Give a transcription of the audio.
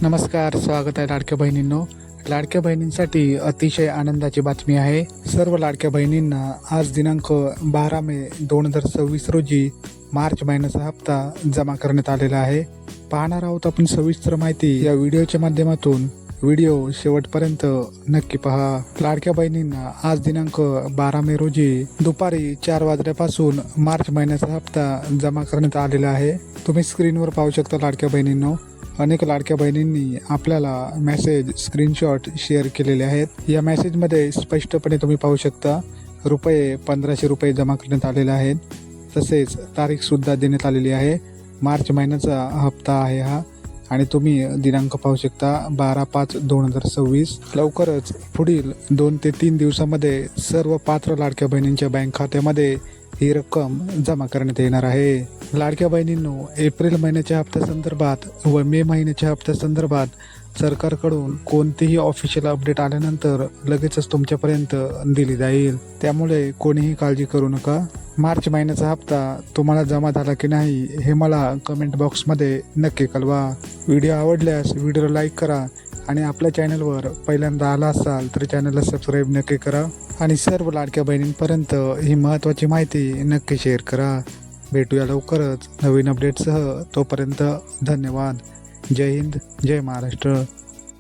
नमस्कार, स्वागत आहे लाडक्या बहिणींनो. लाडक्या बहिणींसाठी अतिशय आनंदाची बातमी आहे. सर्व लाडक्या बहिणींना आज दिनांक 12 मे 2026 रोजी मार्च महिन्याचा हप्ता जमा करण्यात आलेला आहे. पाहणार आहोत आपण सविस्तर माहिती या व्हिडिओच्या माध्यमातून. व्हिडिओ शेवटपर्यंत नक्की पहा. लाडक्या बहिणींना आज दिनांक 12 मे रोजी दुपारी 4 वाजल्यापासून मार्च महिन्याचा हप्ता जमा करण्यात आलेला आहे. तुम्ही स्क्रीनवर पाहू शकता लाडक्या बहिणींनो. अनेक लाडक्या बहिणींनी आपल्याला मेसेज स्क्रीनशॉट शेअर केलेले आहेत. या मेसेजमध्ये स्पष्टपणे तुम्ही पाहू शकता रुपये 1500 रुपये जमा करण्यात आलेले आहेत. तसेच तारीखसुद्धा देण्यात आलेली आहे. मार्च महिन्याचा हप्ता आहे हा आणि तुम्ही दिनांक पाहू शकता 12/5/2026. लवकरच पुढील 2 ते 3 दिवसामध्ये सर्व पात्र लाडक्या बहिणींच्या बँक खात्यामध्ये ही रक्कम जमा करण्यात येणार आहे. लाडक्या बहिणींनो, एप्रिल महिन्याच्या हप्त्यासंदर्भात व मे महिन्याच्या हप्त्यासंदर्भात सरकारकडून कोणतीही ऑफिशियल अपडेट आल्यानंतर लगेचच तुमच्यापर्यंत दिली जाईल. त्यामुळे कोणीही काळजी करू नका. मार्च महिन्याचा हप्ता तुम्हाला जमा झाला की नाही हे मला कमेंट बॉक्समध्ये नक्की कळवा. व्हिडिओ आवडल्यास व्हिडिओला लाईक करा आणि आपल्या चॅनलवर पहिल्यांदा आला असाल तर चॅनलला सबस्क्राईब नक्की करा आणि सर्व लाडक्या बहिणींपर्यंत ही महत्त्वाची माहिती नक्की शेअर करा. भेटूया लवकरच नवीन अपडेटसह. तोपर्यंत धन्यवाद. जय हिंद, जय महाराष्ट्र.